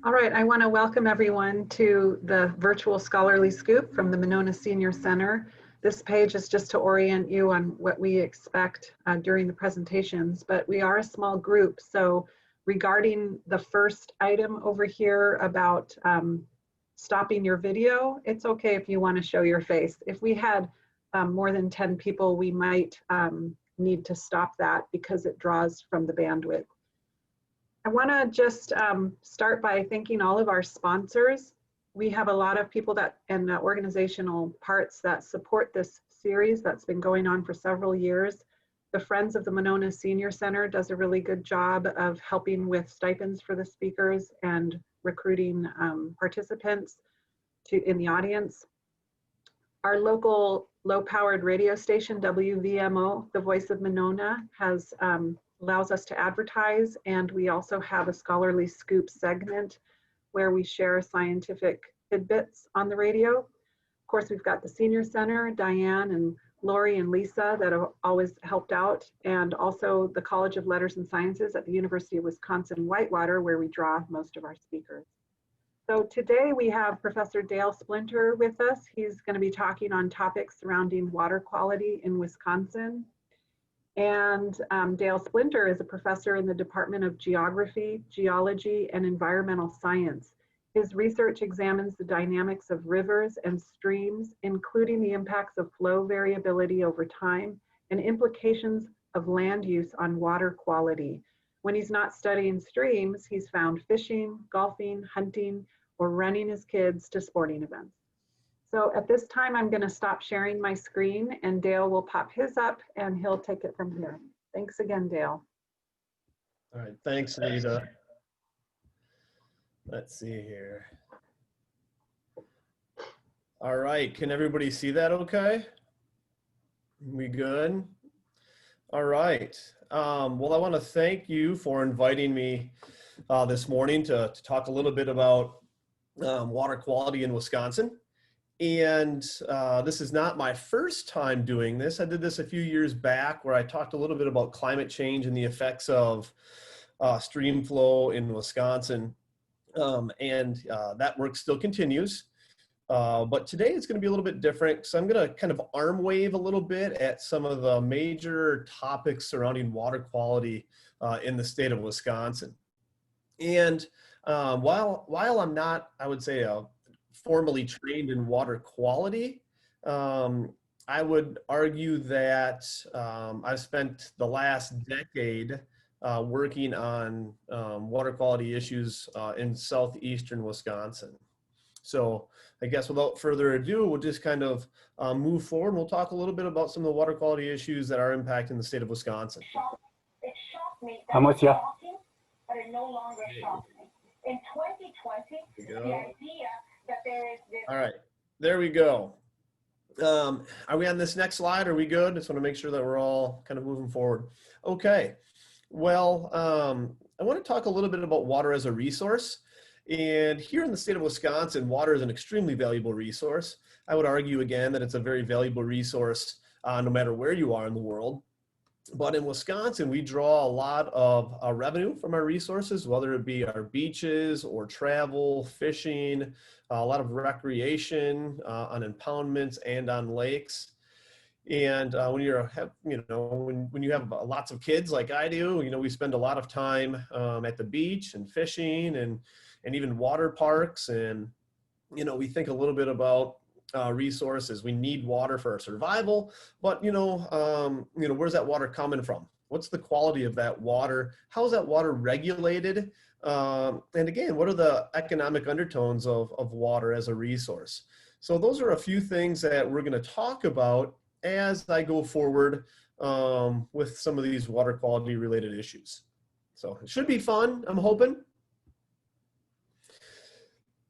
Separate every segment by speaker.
Speaker 1: All right, I want to welcome everyone to the virtual scholarly scoop from the Monona Senior Center. This page is just to orient you on what we expect during the presentations, but we are a small group. So regarding the first item over here about stopping your video, it's okay if you want to show your face. If we had more than 10 people, we might need to stop that because it draws from the bandwidth. I want to just start by thanking all of our sponsors. We have a lot of people that and organizational parts that support this series that's been going on for several years. The Friends of the Monona Senior Center does a really good job of helping with stipends for the speakers and recruiting participants in the audience. Our local low-powered radio station, WVMO, the Voice of Monona, has allows us to advertise, and we also have a scholarly scoop segment where we share scientific tidbits on the radio. Of course, we've got the Senior Center, Diane and Lori and Lisa that have always helped out, and also the College of Letters and Sciences at the University of Wisconsin-Whitewater, where we draw most of our speakers. So today we have Professor Dale Splinter with us. He's going to be talking on topics surrounding water quality in Wisconsin. And Dale Splinter is a professor in the Department of Geography, Geology, and Environmental Science. His research examines the dynamics of rivers and streams, including the impacts of flow variability over time and implications of land use on water quality. When he's not studying streams, he's found fishing, golfing, hunting, or running his kids to sporting events. So at this time, I'm going to stop sharing my screen and Dale will pop his up and he'll take it from here. Thanks again, Dale.
Speaker 2: All right, thanks, Lisa. Let's see here. All right, can everybody see that okay? We good? All right. Well, I want to thank you for inviting me this morning to talk a little bit about water quality in Wisconsin. And this is not my first time doing this. I did this a few years back where I talked a little bit about climate change and the effects of stream flow in Wisconsin. That work still continues. But today it's going to be a little bit different. So I'm going to kind of arm wave a little bit at some of the major topics surrounding water quality in the state of Wisconsin. And while I'm not, I would say, formally trained in water quality, I would argue that I've spent the last decade working on water quality issues in southeastern Wisconsin. So I guess without further ado, we'll just kind of move forward and we'll talk a little bit about some of the water quality issues that are impacting the state of Wisconsin.
Speaker 3: It shocked me. That was shocking, but it no longer shocks me. In 2020, the idea that there is this.
Speaker 2: All right, there we go. Are we on this next slide? Are we good? Just want to make sure that we're all kind of moving forward. Okay, well, I want to talk a little bit about water as a resource. And here in the state of Wisconsin, water is an extremely valuable resource. I would argue again that it's a very valuable resource no matter where you are in the world. But in Wisconsin, we draw a lot of revenue from our resources, whether it be our beaches or travel, fishing, a lot of recreation on impoundments and on lakes. And when you have lots of kids like I do, we spend a lot of time at the beach and fishing and even water parks. And, we think a little bit about resources. We need water for our survival, but where's that water coming from? What's the quality of that water? How is that water regulated? And again, what are the economic undertones of water as a resource? So those are a few things that we're going to talk about as I go forward with some of these water quality related issues. So it should be fun, I'm hoping.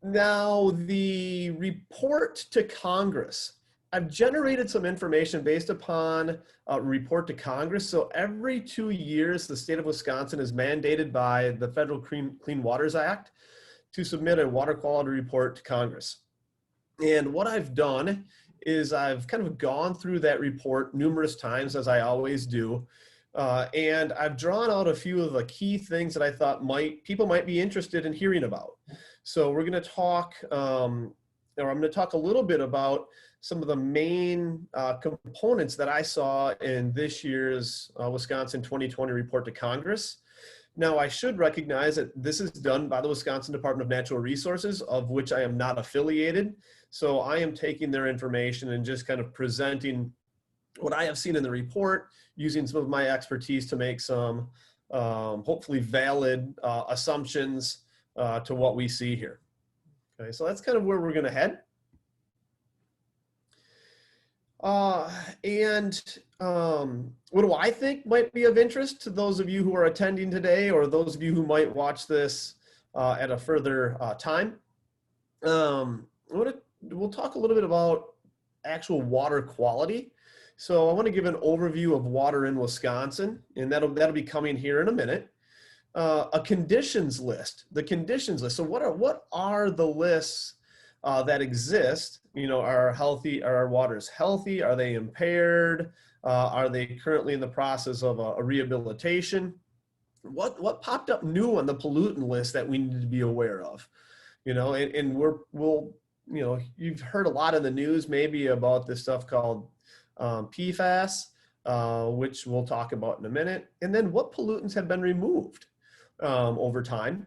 Speaker 2: Now, the report to Congress. I've generated some information based upon a report to Congress. So every 2 years, the state of Wisconsin is mandated by the Federal Clean Waters Act to submit a water quality report to Congress. And what I've done is I've kind of gone through that report numerous times, as I always do, And I've drawn out a few of the key things that I thought people might be interested in hearing about. So we're going to talk, or I'm going to talk a little bit about some of the main components that I saw in this year's Wisconsin 2020 report to Congress. Now, I should recognize that this is done by the Wisconsin Department of Natural Resources, of which I am not affiliated. So I am taking their information and just kind of presenting what I have seen in the report, using some of my expertise to make some hopefully valid assumptions to what we see here. Okay, so that's kind of where we're going to head. What do I think might be of interest to those of you who are attending today, or those of you who might watch this at a further time? We'll talk a little bit about actual water quality. So I want to give an overview of water in Wisconsin, and that'll be coming here in a minute. A conditions list, the conditions list. So what are the lists that exist? You know, are our waters healthy? Are they impaired? Are they currently in the process of a rehabilitation? What popped up new on the pollutant list that we need to be aware of? You know, and we'll, you know, you've heard a lot in the news maybe about this stuff called PFOS, which we'll talk about in a minute. And then what pollutants have been removed over time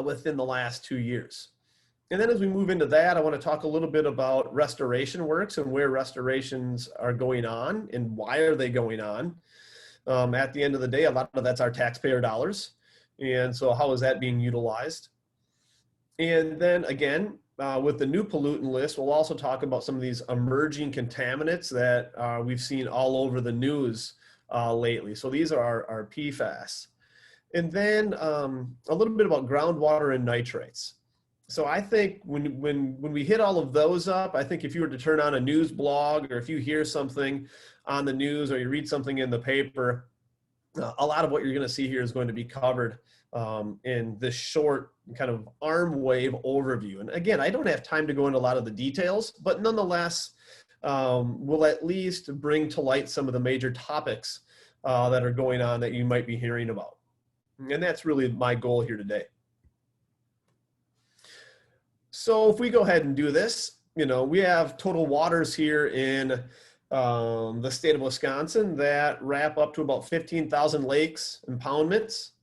Speaker 2: within the last 2 years. And then as we move into that, I want to talk a little bit about restoration works and where restorations are going on and why are they going on. At the end of the day, a lot of that's our taxpayer dollars. And so how is that being utilized? And then again, with the new pollutant list, we'll also talk about some of these emerging contaminants that we've seen all over the news lately. So these are our PFAS. And then a little bit about groundwater and nitrates. So I think when we hit all of those up, I think if you were to turn on a news blog, or if you hear something on the news or you read something in the paper, a lot of what you're going to see here is going to be covered in this short kind of arm wave overview. And again, I don't have time to go into a lot of the details, but nonetheless, we'll at least bring to light some of the major topics that are going on that you might be hearing about. And that's really my goal here today. So if we go ahead and do this, you know, we have total waters here in the state of Wisconsin that wrap up to about 15,000 lakes, impoundments.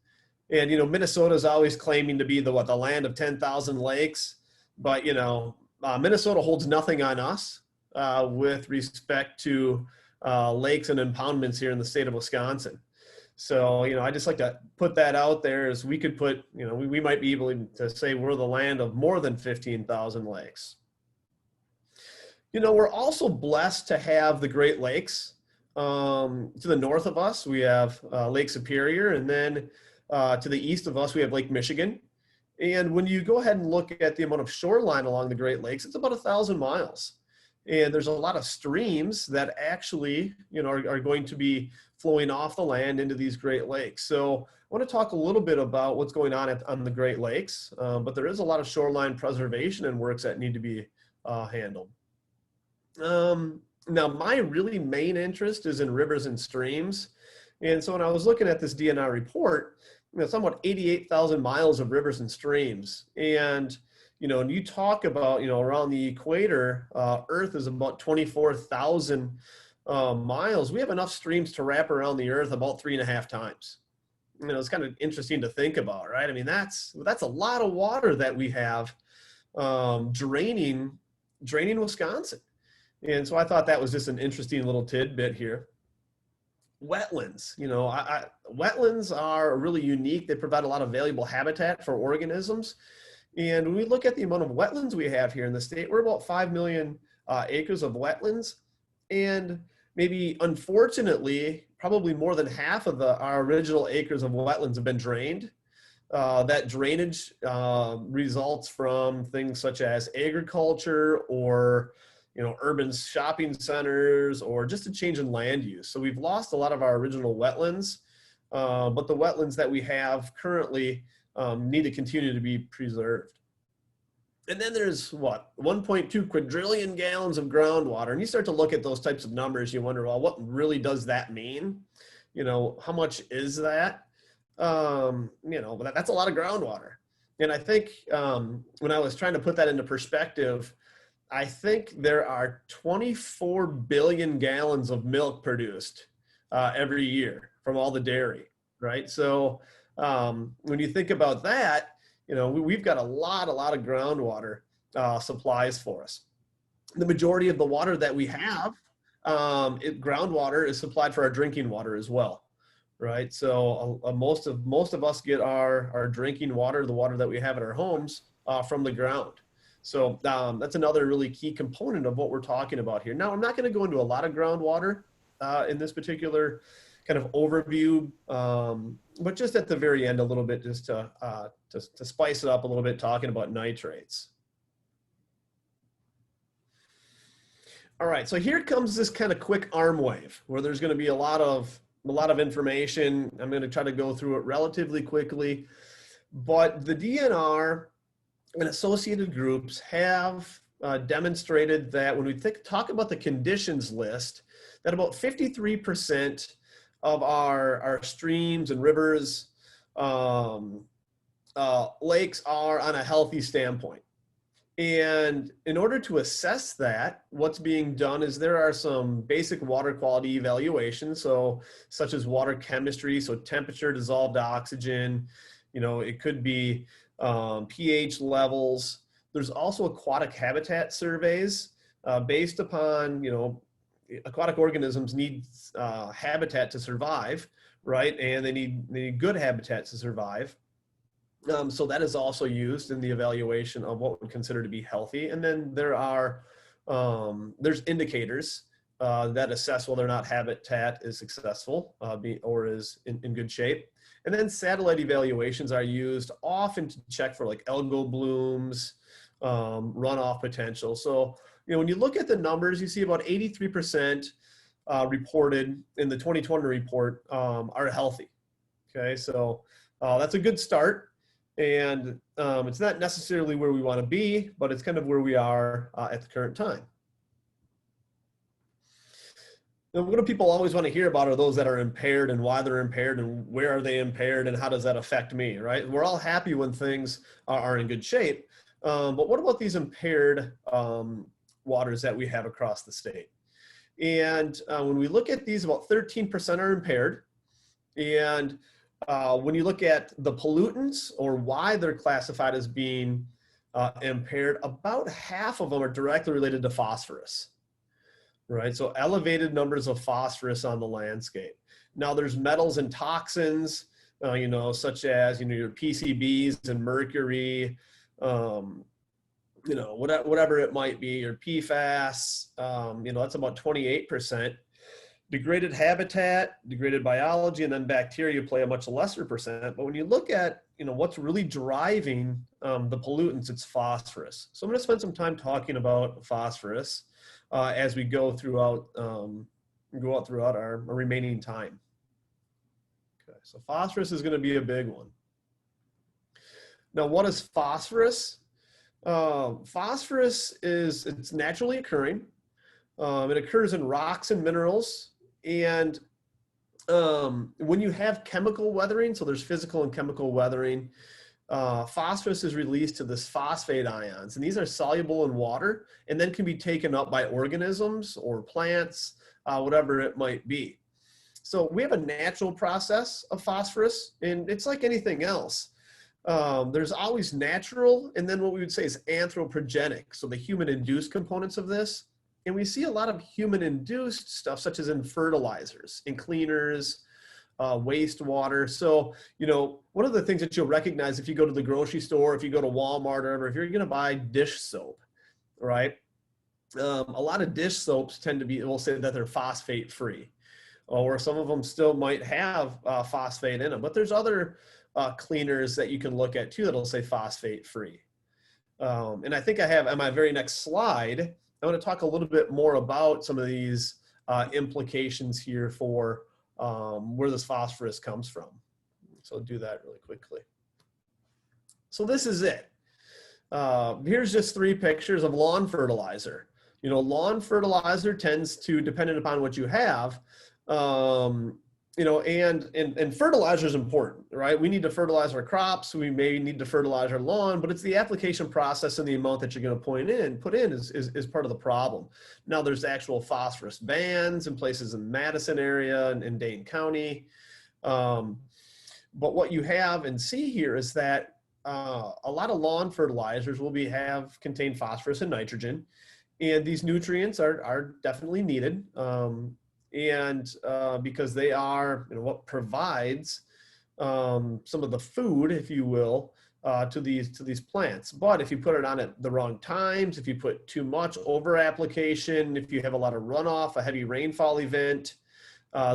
Speaker 2: And, you know, Minnesota is always claiming to be the land of 10,000 lakes. But, you know, Minnesota holds nothing on us with respect to lakes and impoundments here in the state of Wisconsin. So, you know, I just like to put that out there as we could put, you know, we might be able to say we're the land of more than 15,000 lakes. You know, we're also blessed to have the Great Lakes. To the north of us, we have Lake Superior, and then to the east of us, we have Lake Michigan. And when you go ahead and look at the amount of shoreline along the Great Lakes, it's about 1,000 miles. And there's a lot of streams that actually, you know, are going to be flowing off the land into these Great Lakes. So I want to talk a little bit about what's going on the Great Lakes, but there is a lot of shoreline preservation and works that need to be handled. Now, my really main interest is in rivers and streams. And so when I was looking at this DNR report, you know, it's somewhat 88,000 miles of rivers and streams. And, you know, and you talk about, you know, around the equator, Earth is about 24,000 miles. We have enough streams to wrap around the Earth about 3.5 times. You know, it's kind of interesting to think about, right? I mean, that's a lot of water that we have draining Wisconsin. And so I thought that was just an interesting little tidbit here. Wetlands, you know, wetlands are really unique. They provide a lot of valuable habitat for organisms. And when we look at the amount of wetlands we have here in the state, we're about 5 million acres of wetlands. And maybe, unfortunately, probably more than half of our original acres of wetlands have been drained. That drainage results from things such as agriculture or, you know, urban shopping centers or just a change in land use. So we've lost a lot of our original wetlands, but the wetlands that we have currently need to continue to be preserved. And then there's 1.2 quadrillion gallons of groundwater. And you start to look at those types of numbers, you wonder, well, what really does that mean? you know, how much is that? You know, but that's a lot of groundwater. And I think when I was trying to put that into perspective, I think there are 24 billion gallons of milk produced every year from all the dairy, right? So when you think about that, you know, we've got a lot of groundwater supplies for us. The majority of the water that we have, groundwater is supplied for our drinking water as well, right? So most of us get our drinking water, the water that we have at our homes, from the ground. So that's another really key component of what we're talking about here. Now, I'm not going to go into a lot of groundwater in this particular kind of overview, but just at the very end a little bit, just to spice it up a little bit, talking about nitrates. All right, so here comes this kind of quick arm wave where there's going to be a lot of information. I'm going to try to go through it relatively quickly, but the DNR and associated groups have demonstrated that when we talk about the conditions list, that about 53% of our streams and rivers, lakes are on a healthy standpoint. And in order to assess that, what's being done is there are some basic water quality evaluations, so such as water chemistry, so temperature, dissolved oxygen, you know, it could be pH levels. There's also aquatic habitat surveys based upon, you know, aquatic organisms need habitat to survive, right? And they need good habitat to survive. So that is also used in the evaluation of what we consider to be healthy. And then there are, there's indicators that assess whether or not habitat is successful or is in good shape. And then satellite evaluations are used often to check for like algal blooms, runoff potential. So, you know, when you look at the numbers, you see about 83% reported in the 2020 report are healthy. Okay, so that's a good start. And it's not necessarily where we want to be, but it's kind of where we are at the current time. Now, what do people always want to hear about are those that are impaired and why they're impaired and where are they impaired and how does that affect me, right? We're all happy when things are in good shape, but what about these impaired waters that we have across the state? And when we look at these, about 13% are impaired. And when you look at the pollutants or why they're classified as being impaired, about half of them are directly related to phosphorus, right? So elevated numbers of phosphorus on the landscape. Now there's metals and toxins, you know, such as, you know, your PCBs and mercury, you know, whatever it might be, your PFOS, you know, that's about 28%. Degraded habitat, degraded biology, and then bacteria play a much lesser percent. But when you look at, you know, what's really driving the pollutants, it's phosphorus. So I'm going to spend some time talking about phosphorus as we go throughout our remaining time. Okay, so phosphorus is going to be a big one. Now, what is phosphorus? Phosphorus it's naturally occurring. It occurs in rocks and minerals. And when you have chemical weathering, so there's physical and chemical weathering, phosphorus is released to this phosphate ions, and these are soluble in water and then can be taken up by organisms or plants, whatever it might be. So we have a natural process of phosphorus, and it's like anything else. There's always natural, and then what we would say is anthropogenic, so the human-induced components of this. And we see a lot of human-induced stuff, such as in fertilizers, in cleaners, wastewater. So, you know, one of the things that you'll recognize if you go to the grocery store, if you go to Walmart, or if you're going to buy dish soap, right? A lot of dish soaps tend to be, we'll say that they're phosphate-free, or some of them still might have phosphate in them. But there's other cleaners that you can look at too that'll say phosphate-free. And I think I have on my very next slide, I want to talk a little bit more about some of these implications here for where this phosphorus comes from. So I'll do that really quickly. So this is it. Here's just 3 pictures of lawn fertilizer. You know, lawn fertilizer tends to, depending upon what you have, you know, and fertilizer is important, right? We need to fertilize our crops. We may need to fertilize our lawn, but it's the application process and the amount that you're going to put in is part of the problem. Now there's actual phosphorus bans in places in Madison area and in Dane County. But what you have and see here is that a lot of lawn fertilizers will contain phosphorus and nitrogen, and these nutrients are definitely needed. Because they are, you know, what provides some of the food, if you will, to these plants. But if you put it on at the wrong times, if you put too much over application, if you have a lot of runoff, a heavy rainfall event,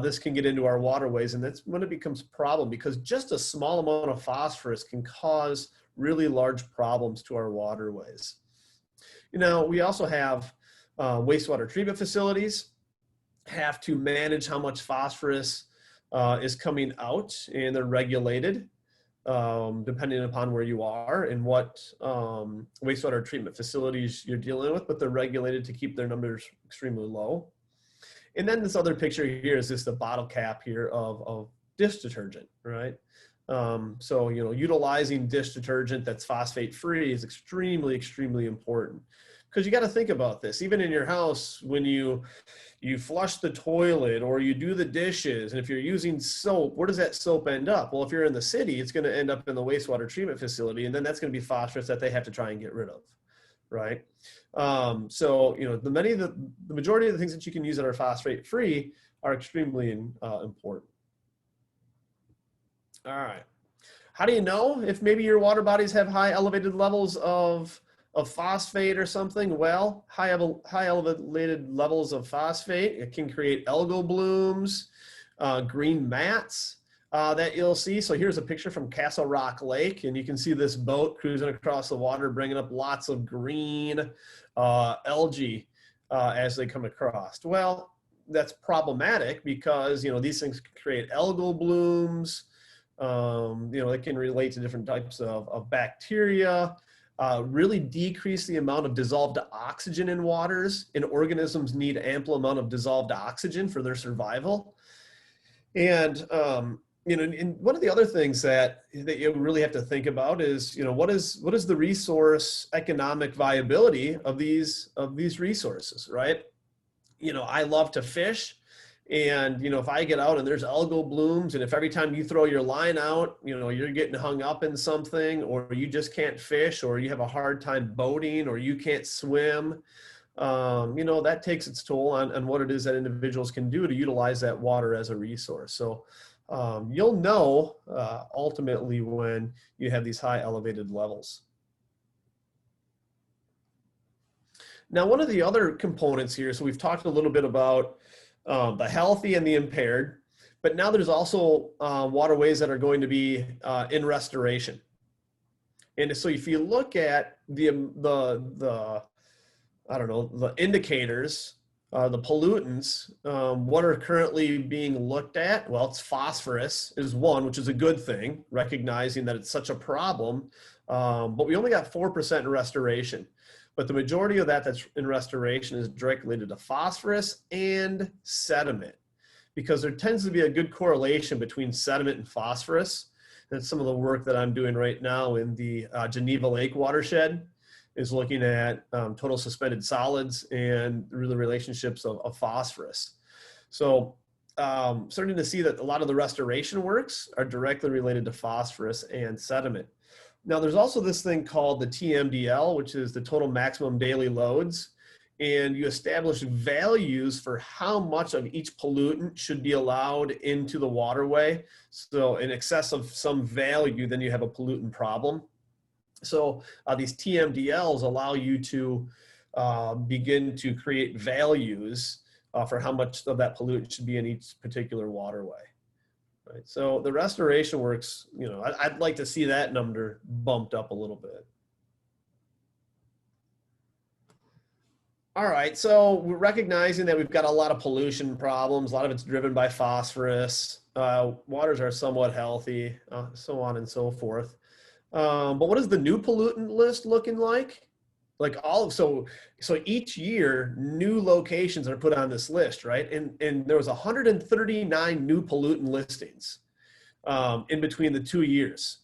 Speaker 2: this can get into our waterways, and that's when it becomes a problem, because just a small amount of phosphorus can cause really large problems to our waterways. You know, we also have wastewater treatment facilities have to manage how much phosphorus is coming out, and they're regulated depending upon where you are and what wastewater treatment facilities you're dealing with, but they're regulated to keep their numbers extremely low. And then this other picture here is just the bottle cap here of dish detergent, right? So, you know, utilizing dish detergent that's phosphate free is extremely, extremely important. Because you got to think about this, even in your house, when you flush the toilet or you do the dishes, and if you're using soap, where does that soap end up? Well, if you're in the city, it's going to end up in the wastewater treatment facility, and then that's going to be phosphorus that they have to try and get rid of, right? So, you know, the majority of the things that you can use that are phosphate free are extremely important. All right. How do you know if maybe your water bodies have high elevated levels of phosphate or something? Well, high elevated levels of phosphate, it can create algal blooms, green mats that you'll see. So here's a picture from Castle Rock Lake, and you can see this boat cruising across the water, bringing up lots of green algae as they come across. Well, that's problematic because, you know, these things create algal blooms. You know, it can relate to different types of bacteria. Really decrease the amount of dissolved oxygen in waters, and organisms need ample amount of dissolved oxygen for their survival. And, you know, and one of the other things that you really have to think about is, you know, what is the resource economic viability of these resources, right? You know, I love to fish. And, you know, if I get out and there's algal blooms, and if every time you throw your line out, you know, you're getting hung up in something, or you just can't fish, or you have a hard time boating, or you can't swim, you know, that takes its toll on what it is that individuals can do to utilize that water as a resource. So you'll know ultimately when you have these high elevated levels. Now, one of the other components here, so we've talked a little bit about the healthy and the impaired, but now there's also waterways that are going to be in restoration. And so if you look at the I don't know, the indicators, the pollutants, what are currently being looked at? Well, it's phosphorus is one, which is a good thing, recognizing that it's such a problem, but we only got 4% in restoration. But the majority of that's in restoration is directly related to phosphorus and sediment, because there tends to be a good correlation between sediment and phosphorus. That's some of the work that I'm doing right now in the Geneva Lake watershed, is looking at total suspended solids and the relationships of phosphorus. So starting to see that a lot of the restoration works are directly related to phosphorus and sediment. Now, there's also this thing called the TMDL, which is the total maximum daily loads. And you establish values for how much of each pollutant should be allowed into the waterway. So in excess of some value, then you have a pollutant problem. So these TMDLs allow you to begin to create values for how much of that pollutant should be in each particular waterway. Right. So the restoration works, you know, I'd like to see that number bumped up a little bit. All right, so we're recognizing that we've got a lot of pollution problems. A lot of it's driven by phosphorus. Waters are somewhat healthy, so on and so forth. But what is the new pollutant list looking like? Like so each year, new locations are put on this list, right? And there was 139 new pollutant listings in between the 2 years.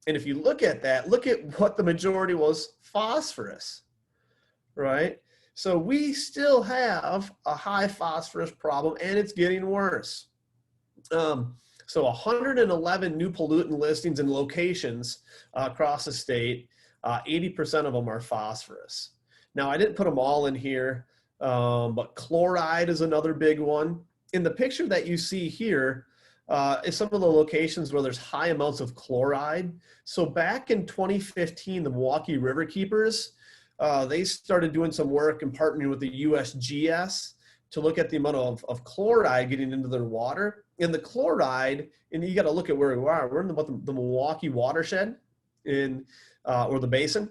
Speaker 2: And if you look at that, look at what the majority was: phosphorus, right? So we still have a high phosphorus problem, and it's getting worse. So 111 new pollutant listings and locations across the state. 80% of them are phosphorus. Now, I didn't put them all in here, but chloride is another big one. In the picture that you see here is some of the locations where there's high amounts of chloride. So back in 2015, the Milwaukee Riverkeepers, they started doing some work and partnering with the USGS to look at the amount of chloride getting into their water. And the chloride, and you got to look at where we are. We're in the Milwaukee watershed or the Basin.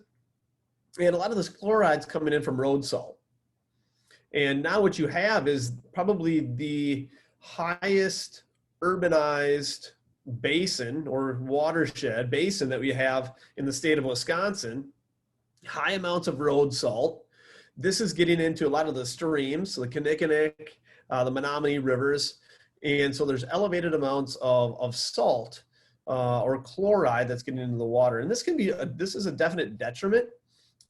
Speaker 2: And a lot of this chloride's coming in from road salt. And now what you have is probably the highest urbanized basin or watershed basin that we have in the state of Wisconsin. High amounts of road salt. This is getting into a lot of the streams, so the Kinnickinnick, the Menominee rivers. And so there's elevated amounts of salt or chloride that's getting into the water. And this is a definite detriment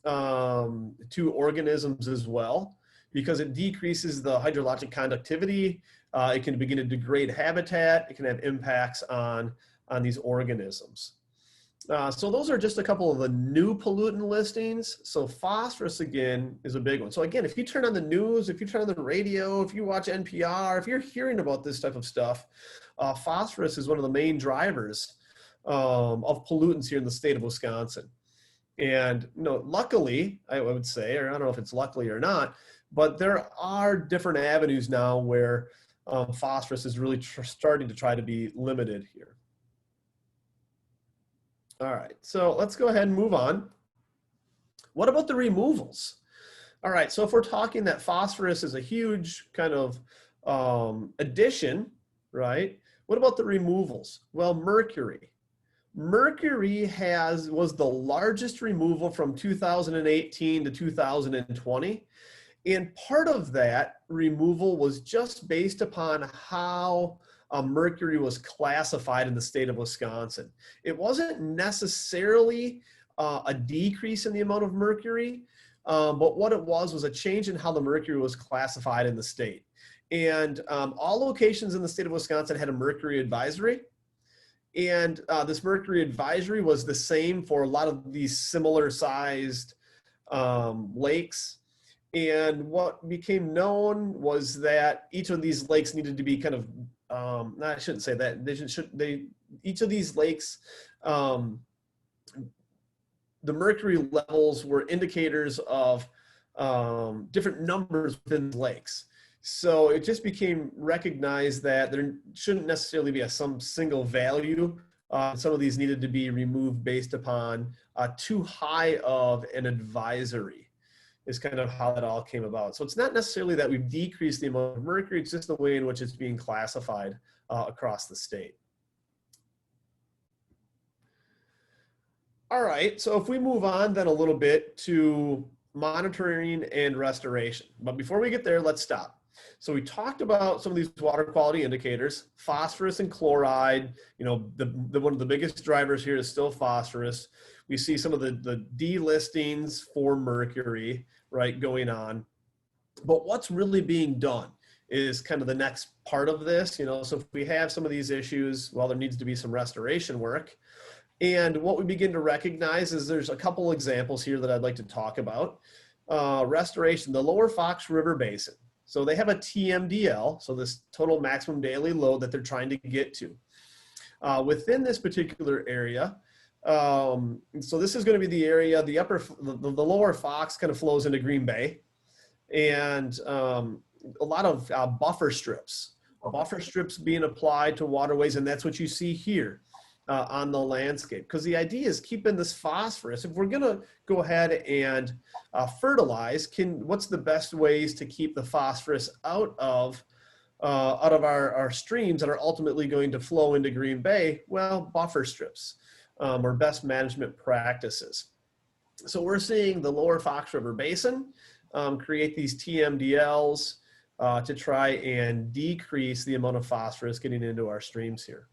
Speaker 2: to organisms as well, because it decreases the hydrologic conductivity. It can begin to degrade habitat. It can have impacts on these organisms. So those are just a couple of the new pollutant listings. So phosphorus, again, is a big one. So again, if you turn on the news, if you turn on the radio, if you watch NPR, if you're hearing about this type of stuff, phosphorus is one of the main drivers of pollutants here in the state of Wisconsin. And luckily, I would say, or I don't know if it's luckily or not, but there are different avenues now where phosphorus is really starting to try to be limited here. All right, so let's go ahead and move on. What about the removals? All right, so if we're talking that phosphorus is a huge kind of addition, right? What about the removals? Well, mercury. Mercury was the largest removal from 2018 to 2020. And part of that removal was just based upon how mercury was classified in the state of Wisconsin. It wasn't necessarily a decrease in the amount of mercury, but what it was a change in how the mercury was classified in the state. And all locations in the state of Wisconsin had a mercury advisory. And this mercury advisory was the same for a lot of these similar sized lakes. And what became known was that each of these lakes needed to be kind of, I shouldn't say that, each of these lakes, the mercury levels were indicators of different numbers within the lakes. So it just became recognized that there shouldn't necessarily be some single value. Some of these needed to be removed based upon too high of an advisory is kind of how that all came about. So it's not necessarily that we've decreased the amount of mercury, it's just the way in which it's being classified across the state. All right, so if we move on then a little bit to monitoring and restoration. But before we get there, let's stop. So we talked about some of these water quality indicators, phosphorus and chloride. One of the biggest drivers here is still phosphorus. We see some of the delistings for mercury, right, going on. But what's really being done is kind of the next part of this. So if we have some of these issues, well, there needs to be some restoration work. And what we begin to recognize is there's a couple examples here that I'd like to talk about. Restoration, the Lower Fox River Basin. So they have a TMDL, so this total maximum daily load that they're trying to get to. Within this particular area, so this is going to be the area, the Lower Fox kind of flows into Green Bay, and a lot of buffer strips being applied to waterways, and that's what you see here on the landscape. Because the idea is keeping this phosphorus. If we're going to go ahead and fertilize, what's the best ways to keep the phosphorus out of our streams that are ultimately going to flow into Green Bay? Well, buffer strips or best management practices. So we're seeing the lower Fox River Basin create these TMDLs to try and decrease the amount of phosphorus getting into our streams here.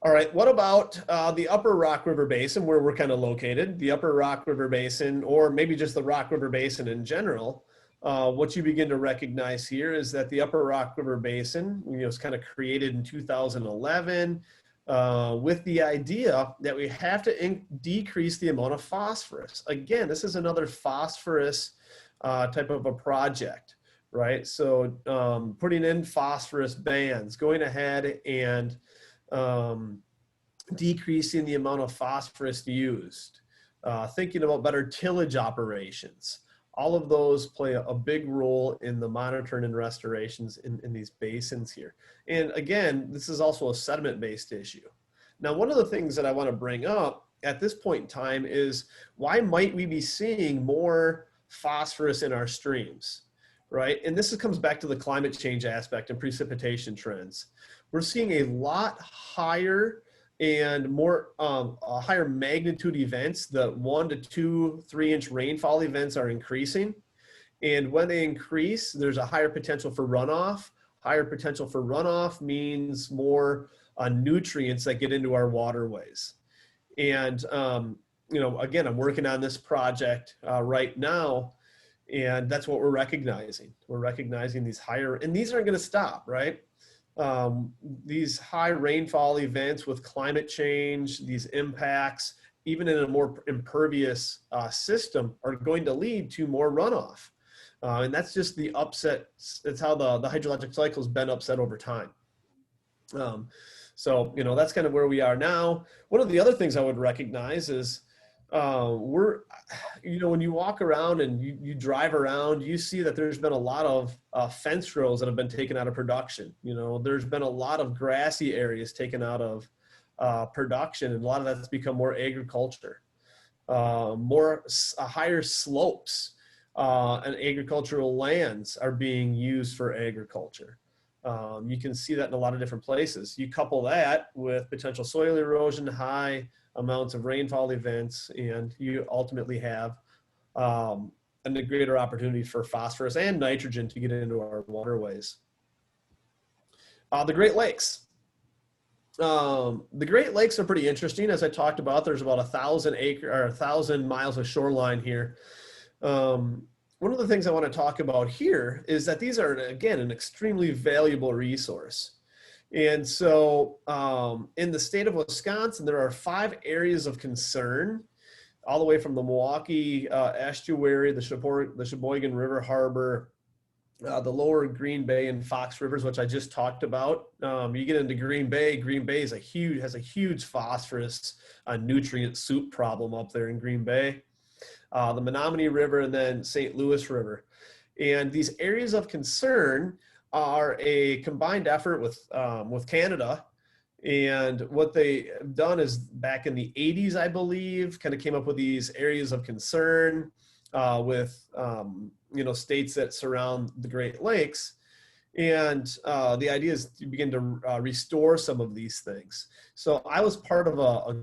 Speaker 2: All right, what about the upper Rock River Basin, where we're kind of located, the upper Rock River Basin, or maybe just the Rock River Basin in general? What you begin to recognize here is that the upper Rock River Basin, was kind of created in 2011 with the idea that we have to decrease the amount of phosphorus. Again, this is another phosphorus type of a project, right? So putting in phosphorus bands, going ahead and decreasing the amount of phosphorus used, thinking about better tillage operations. All of those play a big role in the monitoring and restorations in these basins here. And again, this is also a sediment-based issue. Now, one of the things that I want to bring up at this point in time is, why might we be seeing more phosphorus in our streams, right? And this comes back to the climate change aspect and precipitation trends. We're seeing a lot higher and more higher magnitude events. The 1 to 2, 3 inch rainfall events are increasing. And when they increase, there's a higher potential for runoff. Higher potential for runoff means more nutrients that get into our waterways. And, again, I'm working on this project right now, and that's what we're recognizing. We're recognizing these higher, and these aren't going to stop, right? These high rainfall events with climate change, these impacts, even in a more impervious system, are going to lead to more runoff. And that's just the upset. That's how the hydrologic cycle has been upset over time. So, that's kind of where we are now. One of the other things I would recognize is when you walk around and you drive around, you see that there's been a lot of fence rows that have been taken out of production. There's been a lot of grassy areas taken out of production, and a lot of that's become more agriculture, higher slopes and agricultural lands are being used for agriculture. You can see that in a lot of different places. You couple that with potential soil erosion, high amounts of rainfall events, and you ultimately have a greater opportunity for phosphorus and nitrogen to get into our waterways. The Great Lakes. The Great Lakes are pretty interesting. As I talked about, there's about 1,000 miles of shoreline here. One of the things I want to talk about here is that these are, again, an extremely valuable resource. And so in the state of Wisconsin, there are 5 areas of concern, all the way from the Milwaukee estuary, the Sheboygan River Harbor, the lower Green Bay and Fox Rivers, which I just talked about. You get into Green Bay has a huge phosphorus nutrient soup problem up there in Green Bay. The Menominee River, and then St. Louis River. And these areas of concern are a combined effort with Canada. And what they have done is, back in the 80s, I believe, kind of came up with these areas of concern with states that surround the Great Lakes. And the idea is to begin to restore some of these things. So I was part of a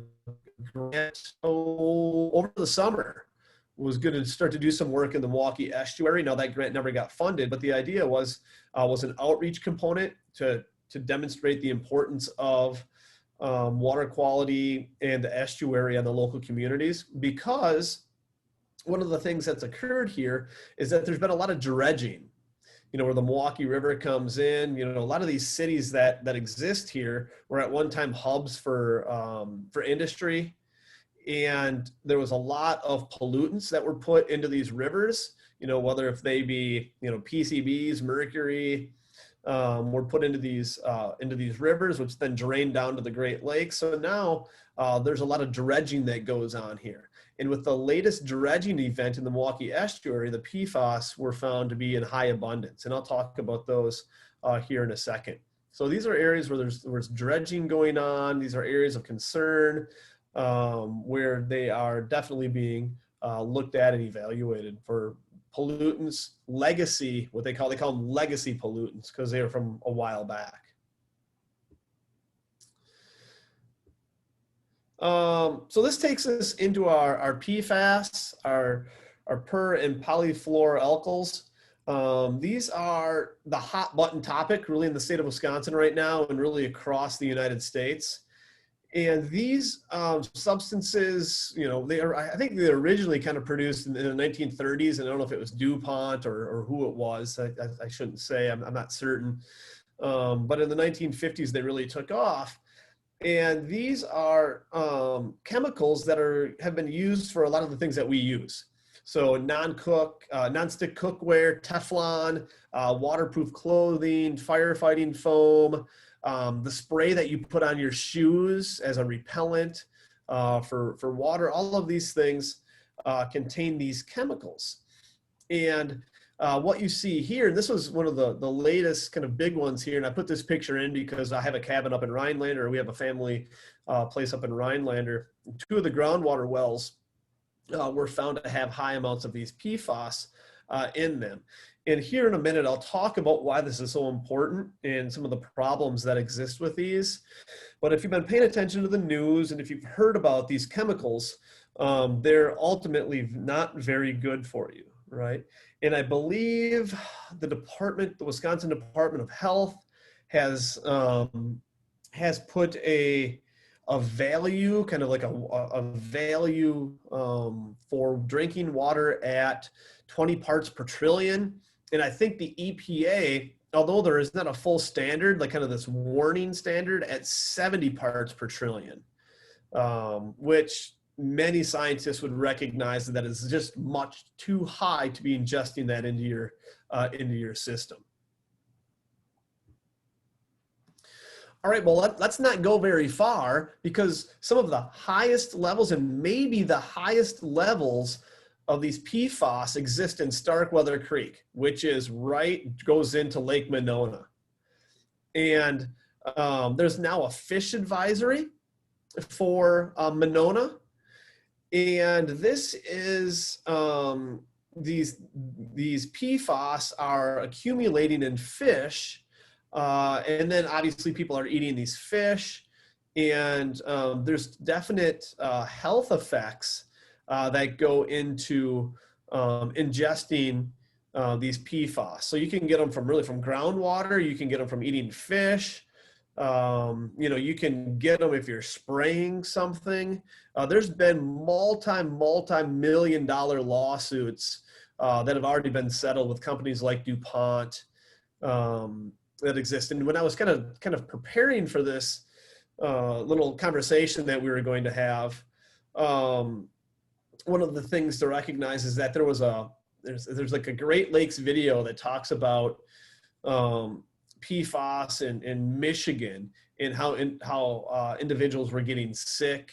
Speaker 2: grant over the summer. Was going to start to do some work in the Milwaukee estuary. Now, that grant never got funded, but the idea was an outreach component to demonstrate the importance of water quality and the estuary and the local communities. Because one of the things that's occurred here is that there's been a lot of dredging, where the Milwaukee River comes in. A lot of these cities that exist here were at one time hubs for industry. And there was a lot of pollutants that were put into these rivers, whether if they be, PCBs, mercury, were put into these rivers, which then drain down to the Great Lakes. So now there's a lot of dredging that goes on here. And with the latest dredging event in the Milwaukee estuary, the PFOS were found to be in high abundance. And I'll talk about those here in a second. So these are areas where there's dredging going on. These are areas of concern. Where they are definitely being looked at and evaluated for pollutants, legacy, they call them legacy pollutants, because they are from a while back. So this takes us into our PFAS, our per and polyfluoroalkyls. These are the hot button topic really in the state of Wisconsin right now and really across the United States. And these substances, you know, I think they originally kind of produced in the 1930s, and I don't know if it was DuPont or who it was. I shouldn't say, I'm not certain. But in the 1950s, they really took off. And these are chemicals that have been used for a lot of the things that we use. So non-stick cookware, Teflon, waterproof clothing, firefighting foam, the spray that you put on your shoes as a repellent for water. All of these things contain these chemicals. And what you see here, and this was one of the latest kind of big ones here, and I put this picture in because I have a cabin up in Rhinelander, or we have a family place up in Rhinelander. 2 of the groundwater wells were found to have high amounts of these PFOS in them. And here in a minute, I'll talk about why this is so important and some of the problems that exist with these. But if you've been paying attention to the news and if you've heard about these chemicals, they're ultimately not very good for you, right? And I believe the Wisconsin Department of Health has put a value, kind of like a value for drinking water at 20 parts per trillion. And I think the EPA, although there is not a full standard, like kind of this warning standard, at 70 parts per trillion, which many scientists would recognize that is just much too high to be ingesting that into your system. All right, well, let's not go very far, because some of the highest levels and maybe the highest levels of these PFOS exist in Starkweather Creek, which goes into Lake Monona. And there's now a fish advisory for Monona. And this is, these PFOS are accumulating in fish. And then obviously people are eating these fish, and there's definite health effects that go into ingesting these PFOS. So you can get them from groundwater, you can get them from eating fish, you know, you can get them if you're spraying something. There's been multi-million-dollar lawsuits that have already been settled with companies like DuPont that exist. And when I was kind of preparing for this little conversation that we were going to have, one of the things to recognize is that there's like a Great Lakes video that talks about PFOS in Michigan, and how individuals were getting sick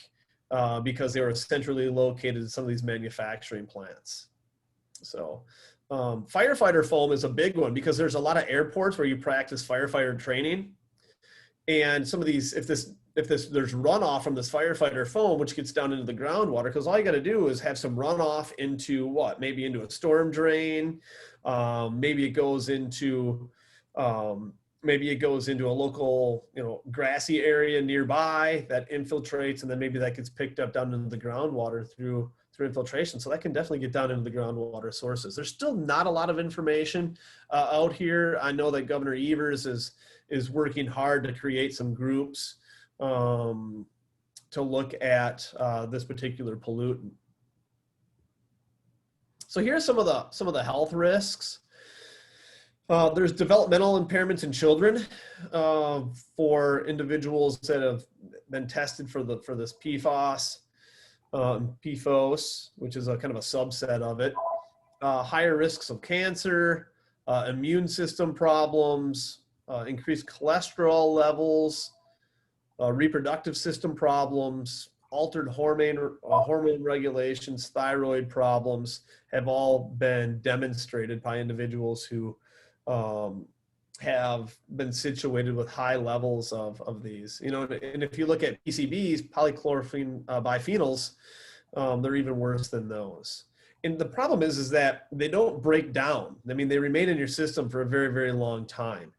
Speaker 2: because they were centrally located in some of these manufacturing plants. So firefighter foam is a big one, because there's a lot of airports where you practice firefighter training, and some of these, if there's runoff from this firefighter foam, which gets down into the groundwater, because all you got to do is have some runoff into maybe into a storm drain, maybe it goes into a local, you know, grassy area nearby that infiltrates, and then maybe that gets picked up down into the groundwater through infiltration. So that can definitely get down into the groundwater sources. There's still not a lot of information out here. I know that Governor Evers is working hard to create some groups to look at this particular pollutant. So here's some of the health risks. There's developmental impairments in children for individuals that have been tested for this PFOS. PFOS, which is a kind of a subset of it, higher risks of cancer, immune system problems, increased cholesterol levels, reproductive system problems, altered hormone regulations, thyroid problems have all been demonstrated by individuals who have been situated with high levels of these, you know. And if you look at PCBs, polychlorophene biphenyls, they're even worse than those. And the problem is that they don't break down. I mean, they remain in your system for a very, very long time,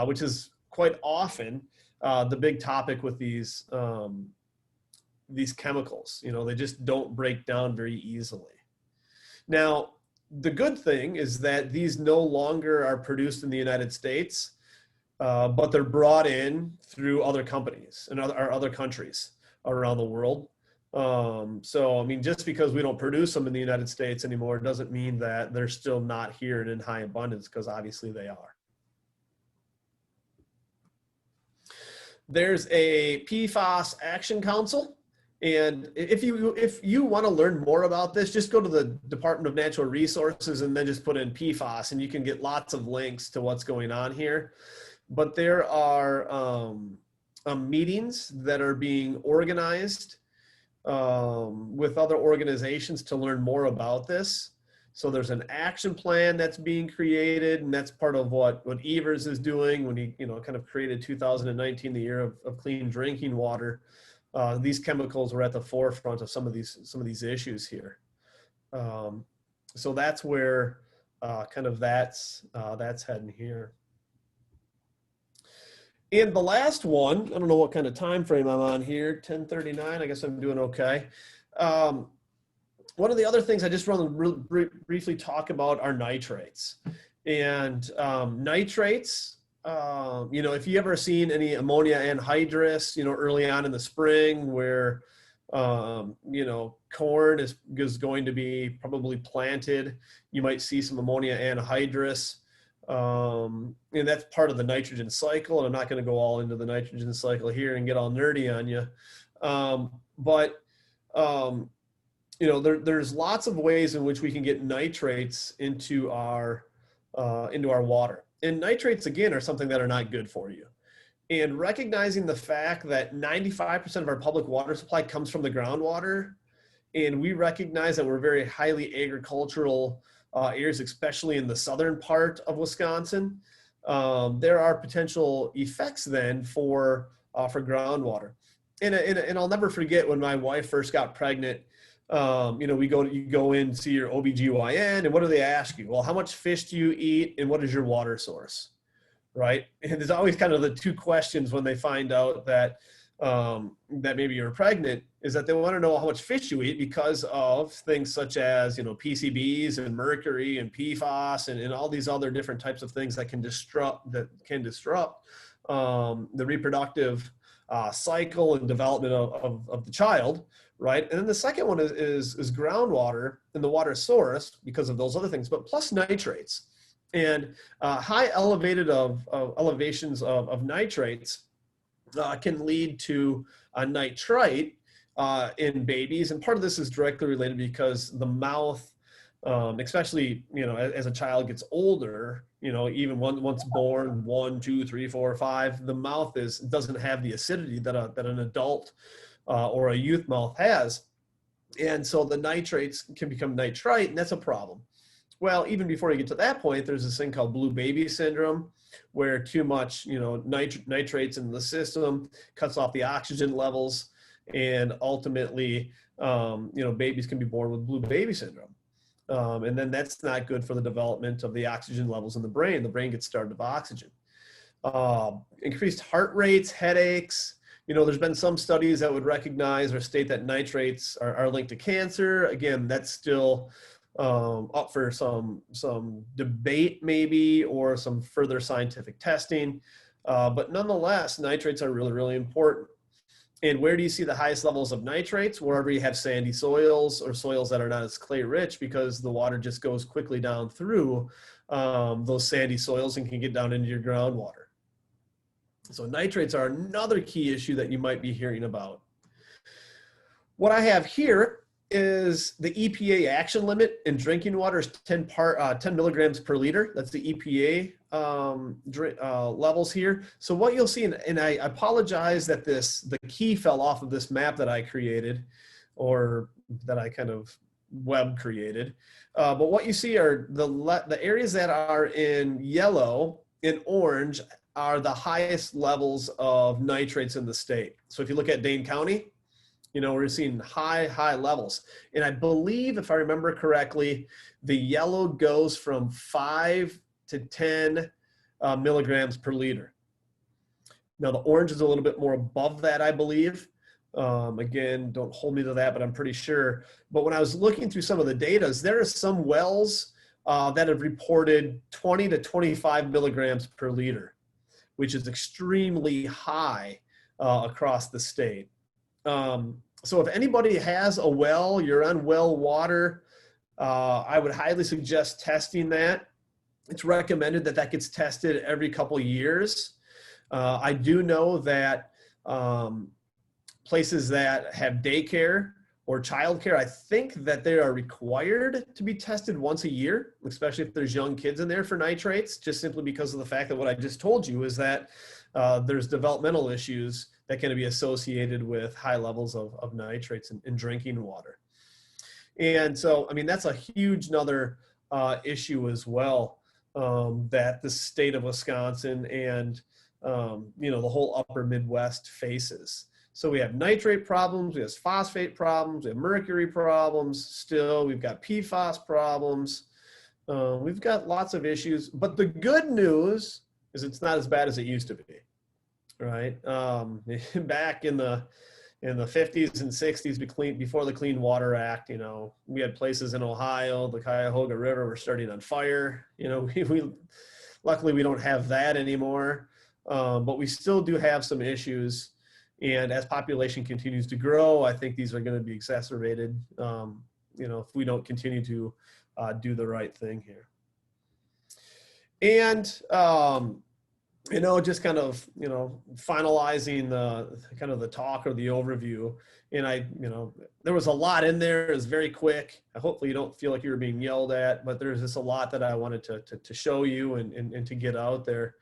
Speaker 2: which is quite often the big topic with these these chemicals. You know, they just don't break down very easily. Now, the good thing is that these no longer are produced in the United States, but they're brought in through other companies and other countries around the world. So, I mean, just because we don't produce them in the United States anymore doesn't mean that they're still not here and in high abundance, because obviously they are. There's a PFOS Action Council. And if you want to learn more about this, just go to the Department of Natural Resources and then just put in PFOS, and you can get lots of links to what's going on here. But there are meetings that are being organized with other organizations to learn more about this. So there's an action plan that's being created, and that's part of what Evers is doing when he, you know, kind of created 2019, the year of clean drinking water. These chemicals were at the forefront of some of these issues here. So that's where kind of that's heading here. And the last one, I don't know what kind of time frame I'm on here, 10:39. I guess I'm doing okay. One of the other things I just want to briefly talk about are nitrates. And nitrates, you know, if you ever seen any ammonia anhydrous, you know, early on in the spring where, you know, corn is going to be probably planted, you might see some ammonia anhydrous. And that's part of the nitrogen cycle. And I'm not going to go all into the nitrogen cycle here and get all nerdy on you. You know, there's lots of ways in which we can get nitrates into our water. And nitrates, again, are something that are not good for you. And recognizing the fact that 95% of our public water supply comes from the groundwater, and we recognize that we're very highly agricultural areas, especially in the southern part of Wisconsin, there are potential effects then for groundwater. And I'll never forget when my wife first got pregnant. You know, you go in, see your OBGYN, and what do they ask you? Well, how much fish do you eat, and what is your water source, right? And there's always kind of the two questions when they find out that that maybe you're pregnant, is that they want to know how much fish you eat because of things such as, you know, PCBs and mercury and PFOS and all these other different types of things that can disrupt the reproductive cycle and development of the child, right? And then the second one is groundwater and the water source because of those other things, but plus nitrates. And high elevations of nitrates can lead to a nitrite in babies. And part of this is directly related because the mouth, especially, you know, as a child gets older, you know, even once born, 1, 2, 3, 4, 5, the mouth doesn't have the acidity that an adult or a youth mouth has. And so the nitrates can become nitrite, and that's a problem. Well, even before you get to that point, there's this thing called blue baby syndrome, where too much, you know, nitrates in the system cuts off the oxygen levels, and ultimately, you know, babies can be born with blue baby syndrome. And then that's not good for the development of the oxygen levels in the brain. The brain gets starved of oxygen. Increased heart rates, headaches. You know, there's been some studies that would recognize or state that nitrates are linked to cancer. Again, that's still up for some debate maybe, or some further scientific testing. But nonetheless, nitrates are really, really important. And where do you see the highest levels of nitrates? Wherever you have sandy soils or soils that are not as clay rich, because the water just goes quickly down through those sandy soils and can get down into your groundwater. So nitrates are another key issue that you might be hearing about. What I have here is the EPA action limit in drinking water is 10 milligrams per liter. That's the EPA levels here. So what you'll see, and I apologize that the key fell off of this map that I created, or that I kind of web created. But what you see are the areas that are in yellow and orange are the highest levels of nitrates in the state. So if you look at Dane County, you know, we're seeing high levels. And I believe, if I remember correctly, the yellow goes from 5 to 10 milligrams per liter. Now the orange is a little bit more above that, I believe. Again, don't hold me to that, but I'm pretty sure. But when I was looking through some of the data, there are some wells that have reported 20 to 25 milligrams per liter, which is extremely high across the state. So if anybody has a well, you're on well water, I would highly suggest testing that. It's recommended that that gets tested every couple of years. I do know that places that have daycare or childcare, I think that they are required to be tested once a year, especially if there's young kids in there for nitrates, just simply because of the fact that what I just told you is that there's developmental issues that can be associated with high levels of nitrates in drinking water. And so, I mean, that's a huge another issue as well, that the state of Wisconsin and, you know, the whole upper Midwest faces. So we have nitrate problems, we have phosphate problems, we have mercury problems still, we've got PFOS problems, we've got lots of issues. But the good news is it's not as bad as it used to be, right? Back in the 50s and 60s, before the Clean Water Act, you know, we had places in Ohio, the Cuyahoga River were starting on fire. You know, luckily we don't have that anymore, but we still do have some issues. And as population continues to grow, I think these are going to be exacerbated, you know, if we don't continue to do the right thing here. And, you know, just kind of, you know, finalizing the talk or the overview. And you know, there was a lot in there. It was very quick. Hopefully you don't feel like you were being yelled at, but there's just a lot that I wanted to show you and to get out there.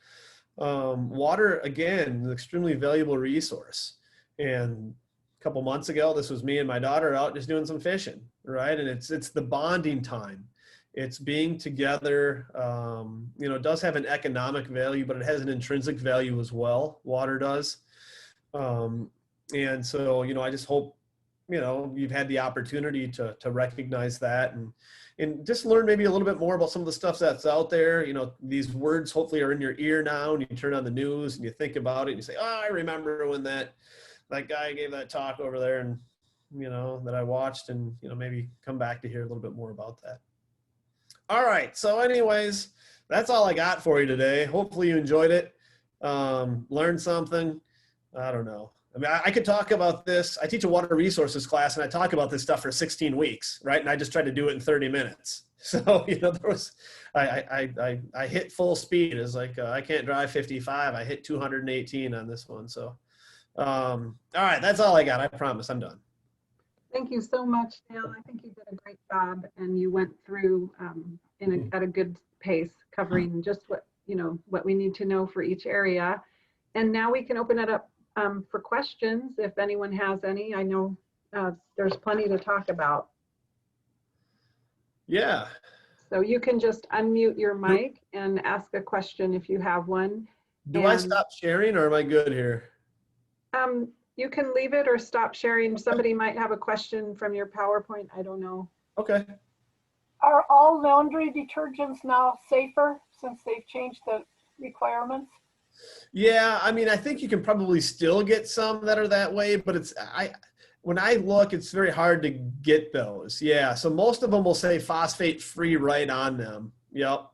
Speaker 2: Water, again, an extremely valuable resource. And a couple months ago, this was me and my daughter out just doing some fishing, right? And it's the bonding time. It's being together. You know, it does have an economic value, but it has an intrinsic value as well. Water does. And so, you know, I just hope, you know, you've had the opportunity to recognize that and just learn maybe a little bit more about some of the stuff that's out there. You know, these words hopefully are in your ear now, and you turn on the news and you think about it and you say, oh, I remember when that guy gave that talk over there, and, you know, that I watched, and, you know, maybe come back to hear a little bit more about that. All right. So anyways, that's all I got for you today. Hopefully you enjoyed it. Learned something. I don't know. I mean, I could talk about this. I teach a water resources class, and I talk about this stuff for 16 weeks, right? And I just tried to do it in 30 minutes. So, you know, there was, I hit full speed. It's like, I can't drive 55. I hit 218 on this one. So, all right, that's all I got. I promise I'm done.
Speaker 1: Thank you so much, Dale. I think you did a great job, and you went through at a good pace, covering just what, you know, what we need to know for each area. And now we can open it up for questions if anyone has any. I know there's plenty to talk about.
Speaker 2: Yeah.
Speaker 1: So you can just unmute your mic and ask a question if you have one.
Speaker 2: Do I stop sharing, or am I good here?
Speaker 1: You can leave it or stop sharing. Somebody might have a question from your PowerPoint. I don't know.
Speaker 2: Okay.
Speaker 4: Are all laundry detergents now safer since they've changed the requirements?
Speaker 2: Yeah, I mean, I think you can probably still get some that are that way, but when I look, it's very hard to get those. Yeah, so most of them will say phosphate free right on them. Yep.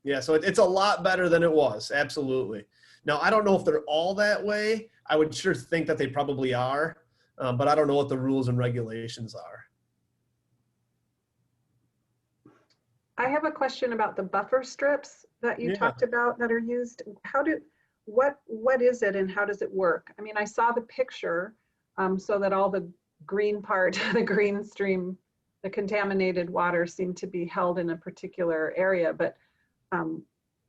Speaker 2: Yeah, so it's a lot better than it was. Absolutely. Now, I don't know if they're all that way. I would sure think that they probably are, but I don't know what the rules and regulations are.
Speaker 1: I have a question about the buffer strips that you talked about that are used. What is it and how does it work? I mean, I saw the picture so that all the green part, the green stream, the contaminated water seemed to be held in a particular area, but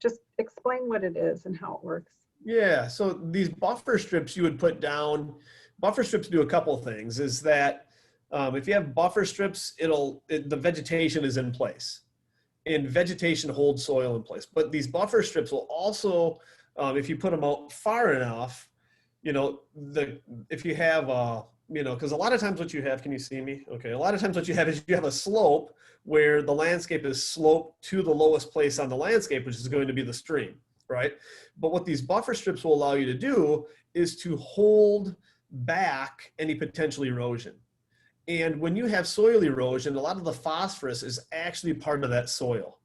Speaker 1: just explain what it is and how it works.
Speaker 2: Yeah, so these buffer strips you would put down, buffer strips do a couple of things. Is that if you have buffer strips, the vegetation is in place, and vegetation holds soil in place. But these buffer strips will also, if you put them out far enough, you know, if you have, you know, because a lot of times what you have, can you see me? Okay, a lot of times what you have is you have a slope where the landscape is sloped to the lowest place on the landscape, which is going to be the stream. Right? But what these buffer strips will allow you to do is to hold back any potential erosion. And when you have soil erosion, a lot of the phosphorus is actually part of that soil.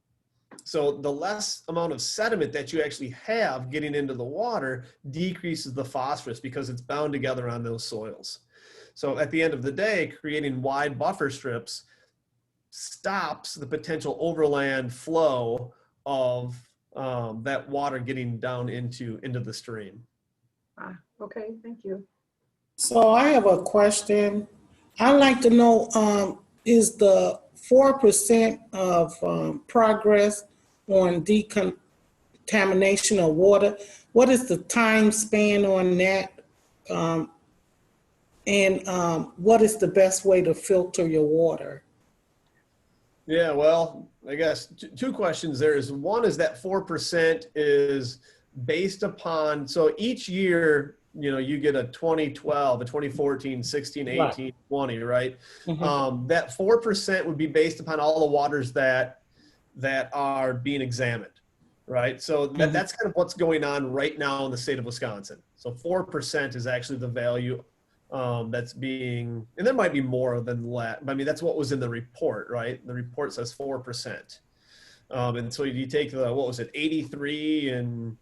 Speaker 2: So the less amount of sediment that you actually have getting into the water decreases the phosphorus because it's bound together on those soils. So at the end of the day, creating wide buffer strips stops the potential overland flow of that water getting down into the stream.
Speaker 1: Okay, thank you.
Speaker 5: So I have a question. I'd like to know, is the 4% of progress on decontamination of water, what is the time span on that? And what is the best way to filter your water?
Speaker 2: Yeah, well, I guess two questions there is. One is that 4% is based upon, so each year, you know, you get a 2012, a 2014, 16, 18, right. 20, right? Mm-hmm. That 4% would be based upon all the waters that are being examined, right? So that's kind of what's going on right now in the state of Wisconsin. So 4% is actually the value that's being, and there might be more than that, but I mean, that's what was in the report, right? The report says 4%. And so you take the, what was it, 83 and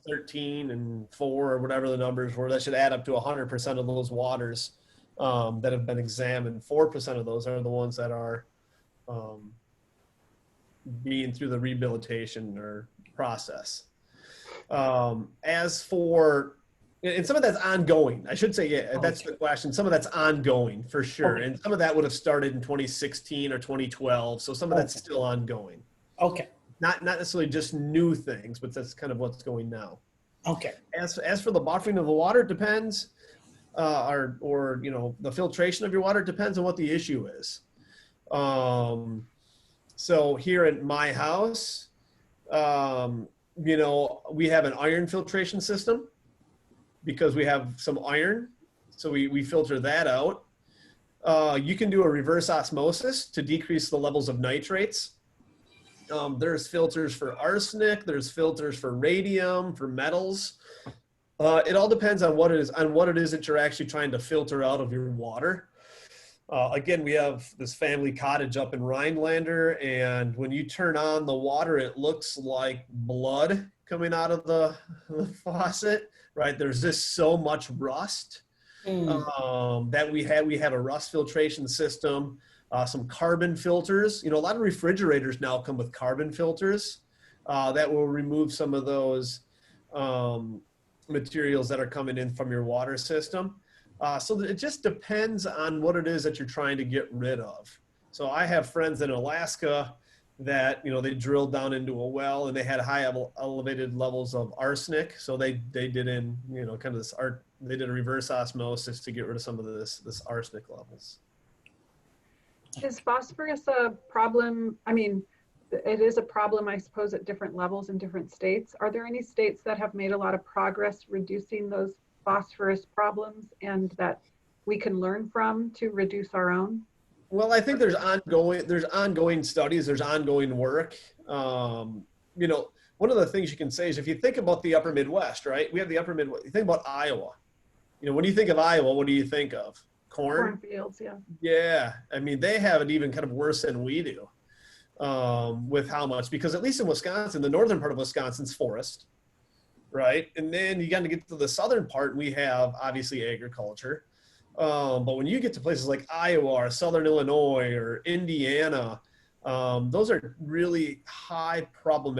Speaker 2: 13 and 4 or whatever the numbers were, that should add up to 100% of those waters that have been examined. 4% of those are the ones that are being through the rehabilitation or process. As for, and some of that's ongoing. I should say, yeah, that's the question. Some of that's ongoing for sure. Okay. And some of that would have started in 2016 or 2012. So some of that's still ongoing.
Speaker 5: Okay.
Speaker 2: Not necessarily just new things, but that's kind of what's going now.
Speaker 5: Okay.
Speaker 2: As for the buffering of the water, it depends, or you know, the filtration of your water, it depends on what the issue is. So here at my house, you know, we have an iron filtration system because we have some iron. So we filter that out. You can do a reverse osmosis to decrease the levels of nitrates. There's filters for arsenic, there's filters for radium, for metals. It all depends on what it is that you're actually trying to filter out of your water. Again, we have this family cottage up in Rhinelander, and when you turn on the water, it looks like blood coming out of the faucet, right? There's just so much rust that we have a rust filtration system, some carbon filters. You know, a lot of refrigerators now come with carbon filters that will remove some of those materials that are coming in from your water system. So it just depends on what it is that you're trying to get rid of. So I have friends in Alaska that, you know, they drilled down into a well and they had high elevated levels of arsenic. So they did in, you know, kind of this they did a reverse osmosis to get rid of some of this arsenic levels.
Speaker 1: Is phosphorus a problem? I mean, it is a problem, I suppose, at different levels in different states. Are there any states that have made a lot of progress reducing those phosphorus problems and that we can learn from to reduce our own?
Speaker 2: Well, I think there's ongoing studies, there's ongoing work. You know, one of the things you can say is if you think about the upper Midwest, right? We have the upper Midwest. You think about Iowa. You know, when you think of Iowa, what do you think of?
Speaker 1: Cornfields, yeah.
Speaker 2: Yeah, I mean, they have it even kind of worse than we do with how much, because at least in Wisconsin, the northern part of Wisconsin's forest, right? And then you got to get to the southern part, we have obviously agriculture. But when you get to places like Iowa or Southern Illinois or Indiana, those are really high problem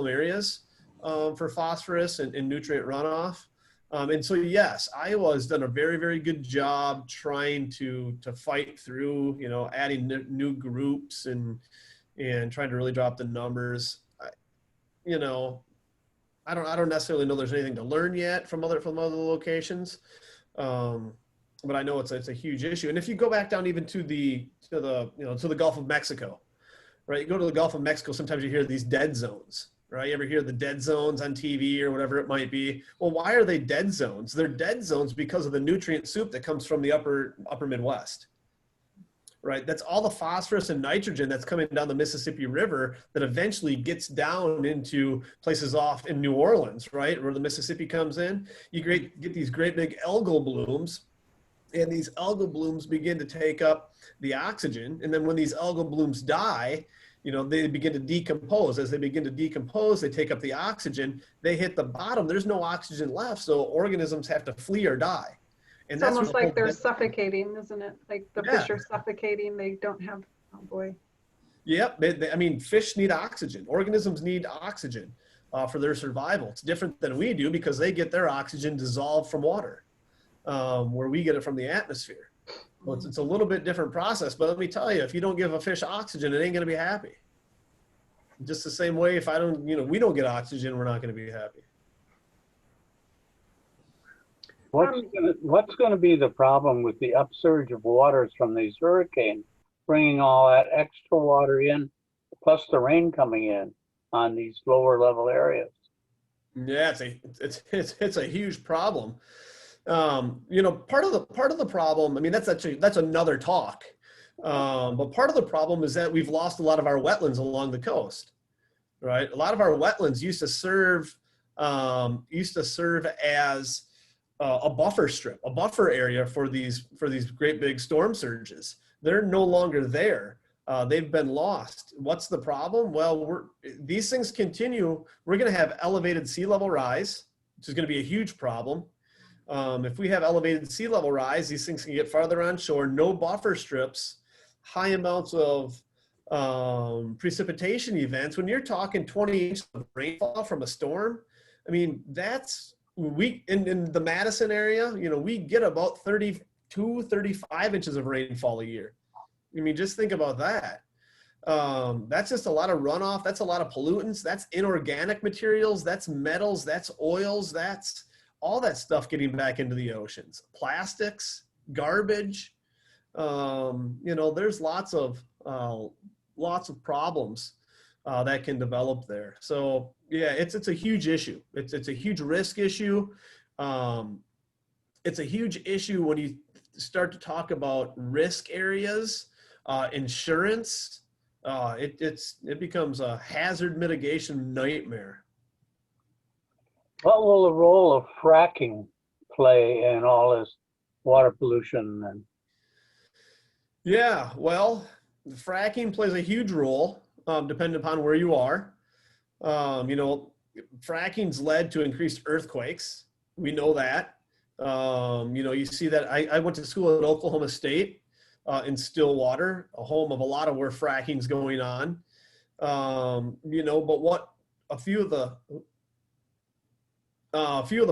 Speaker 2: areas for phosphorus and nutrient runoff. And so, yes, Iowa has done a very, very good job trying to fight through, you know, adding new groups and trying to really drop the numbers. You know, I don't necessarily know there's anything to learn yet from other locations. But I know it's a huge issue. And if you go back down even to the Gulf of Mexico, right? You go to the Gulf of Mexico, sometimes you hear these dead zones, right? You ever hear the dead zones on TV or whatever it might be? Well, why are they dead zones? They're dead zones because of the nutrient soup that comes from the upper Midwest, right? That's all the phosphorus and nitrogen that's coming down the Mississippi River that eventually gets down into places off in New Orleans, right? Where the Mississippi comes in. You get these great big algal blooms, and these algal blooms begin to take up the oxygen. And then when these algal blooms die, you know, they begin to decompose. As they begin to decompose, they take up the oxygen, they hit the bottom, there's no oxygen left, so organisms have to flee or die. And
Speaker 1: It's
Speaker 2: that's
Speaker 1: almost
Speaker 2: what
Speaker 1: like they're suffocating, isn't it? Like the
Speaker 2: Yeah.
Speaker 1: fish are suffocating, they don't have, oh boy.
Speaker 2: Yep, I mean, fish need oxygen. Organisms need oxygen for their survival. It's different than we do because they get their oxygen dissolved from water, where we get it from the atmosphere. Well, it's a little bit different process, but let me tell you, if you don't give a fish oxygen, it ain't going to be happy. Just the same way, if I don't, you know, we don't get oxygen, we're not going to be happy.
Speaker 6: What's going to be the problem with the upsurge of waters from these hurricanes, bringing all that extra water in, plus the rain coming in on these lower level areas?
Speaker 2: Yeah, it's a huge problem. You know, part of the problem, I mean, that's another talk. But part of the problem is that we've lost a lot of our wetlands along the coast, right? A lot of our wetlands used to serve as a buffer strip, a buffer area for these great big storm surges. They're no longer there. They've been lost. What's the problem? Well, these things continue. We're going to have elevated sea level rise, which is going to be a huge problem. If we have elevated sea level rise, these things can get farther on shore, no buffer strips, high amounts of precipitation events. When you're talking 20 inches of rainfall from a storm, I mean, that's, in the Madison area, you know, we get about 32, 35 inches of rainfall a year. I mean, just think about that. That's just a lot of runoff. That's a lot of pollutants. That's inorganic materials. That's metals. That's oils. That's all that stuff getting back into the oceans. Plastics, garbage. You know, there's lots of problems that can develop there. So yeah, it's a huge issue. It's a huge risk issue. It's a huge issue when you start to talk about risk areas, insurance. It becomes a hazard mitigation nightmare.
Speaker 6: What will the role of fracking play in all this water pollution? And
Speaker 2: Yeah, well, fracking plays a huge role, depending upon where you are. You know, fracking's led to increased earthquakes. We know that. You know, you see that. I went to school at Oklahoma State in Stillwater, a home of a lot of where fracking's going on. You know, but what a few of the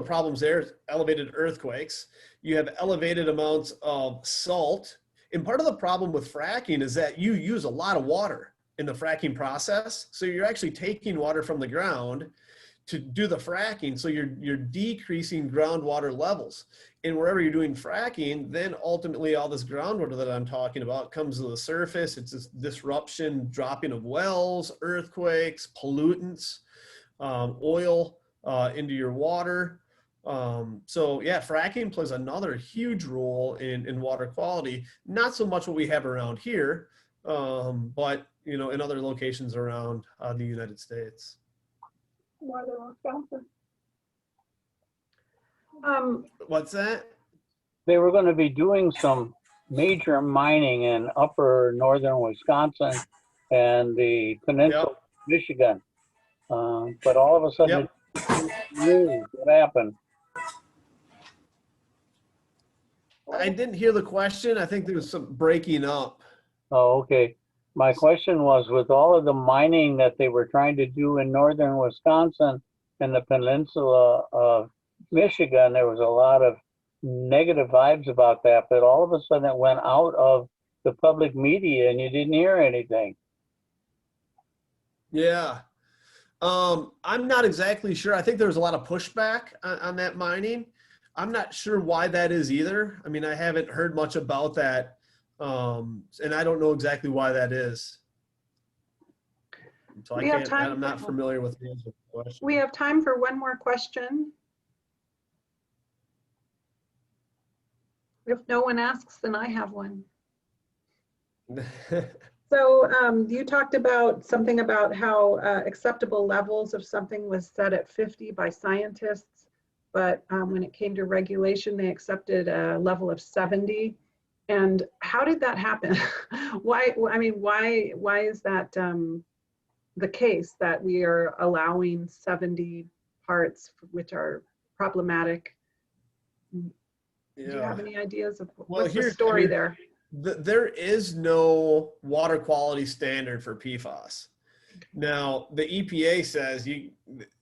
Speaker 2: problems there is elevated earthquakes. You have elevated amounts of salt. And part of the problem with fracking is that you use a lot of water in the fracking process. So you're actually taking water from the ground to do the fracking. So you're decreasing groundwater levels. And wherever you're doing fracking, then ultimately all this groundwater that I'm talking about comes to the surface. It's this disruption, dropping of wells, earthquakes, pollutants, oil into your water. So yeah, fracking plays another huge role in water quality. Not so much what we have around here, but you know, in other locations around the United States.
Speaker 4: Northern Wisconsin.
Speaker 2: What's that?
Speaker 6: they were going to be doing some major mining in upper northern Wisconsin and the peninsula of Michigan. But all of a sudden, what happened?
Speaker 2: I didn't hear the question. I think there was some breaking up.
Speaker 6: Oh, okay. My question was, with all of the mining that they were trying to do in northern Wisconsin and the peninsula of Michigan, there was a lot of negative vibes about that, but all of a sudden it went out of the public media and you didn't hear anything.
Speaker 2: Yeah. I'm not exactly sure. I think there was a lot of pushback on that mining. I'm not sure why that is either. I mean, I haven't heard much about that. And I don't know exactly why that is. So I'm not familiar with the answer to the question.
Speaker 1: We have time for one more question. If no one asks, then I have one. So you talked about something about how acceptable levels of something was set at 50 by scientists, but when it came to regulation, they accepted a level of 70. And how did that happen? Why? I mean, why is that the case that we are allowing 70 parts which are problematic? Do you have any ideas of what's the story there?
Speaker 2: There is no water quality standard for PFOS. Now, the EPA says,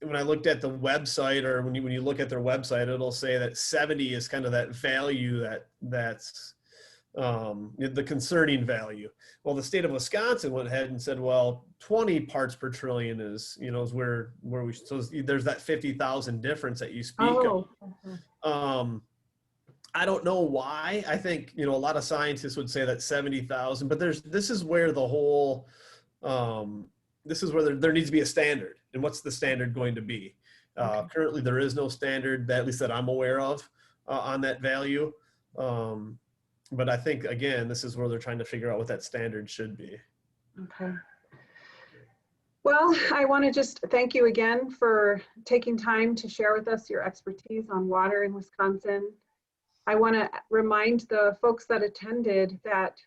Speaker 2: when I looked at the website, or when you look at their website, it'll say that 70 is kind of that value that's the concerning value. Well, the state of Wisconsin went ahead and said, well, 20 parts per trillion is where we, so there's that 50,000 difference that you speak of. I don't know why. I think, a lot of scientists would say that 70,000, but this is where the whole, this is where there needs to be a standard. And what's the standard going to be? Currently, there is no standard, at least that I'm aware of, on that value. But I think, again, this is where they're trying to figure out what that standard should be.
Speaker 1: Okay. Well, I want to just thank you again for taking time to share with us your expertise on water in Wisconsin. I want to remind the folks that attended that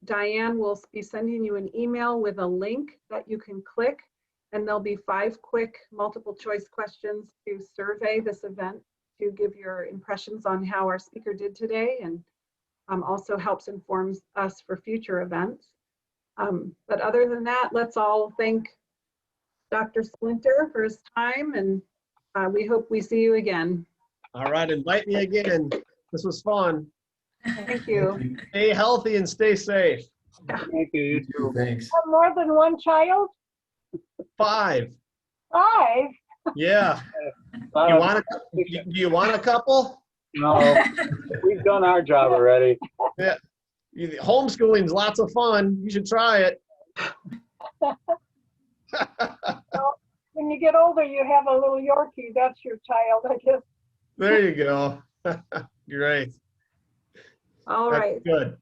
Speaker 1: Diane will be sending you an email with a link that you can click, and there'll be 5 quick multiple choice questions to survey this event to give your impressions on how our speaker did today, and also helps inform us for future events. But other than that, let's all thank Dr. Splinter for his time, and we hope we see you again.
Speaker 2: All right, invite me again. This was fun.
Speaker 1: Thank you.
Speaker 2: Stay healthy and stay safe.
Speaker 6: Thank you. You too.
Speaker 7: Thanks.
Speaker 4: Have more than one child?
Speaker 2: 5.
Speaker 4: 5?
Speaker 2: Yeah. Do you want a couple?
Speaker 6: No, we've done our job already.
Speaker 2: Yeah. Homeschooling's lots of fun. You should try it.
Speaker 4: Well, when you get older, you have a little Yorkie. That's your child, I guess.
Speaker 2: There you go. Great.
Speaker 1: All
Speaker 2: That's
Speaker 1: right.
Speaker 2: good.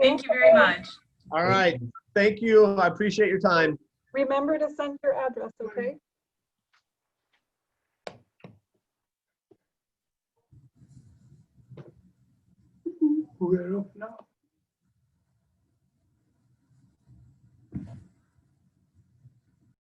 Speaker 8: Thank you very much.
Speaker 2: All right. Thank you. I appreciate your time.
Speaker 1: Remember to send your address, okay?
Speaker 7: Who got it open now?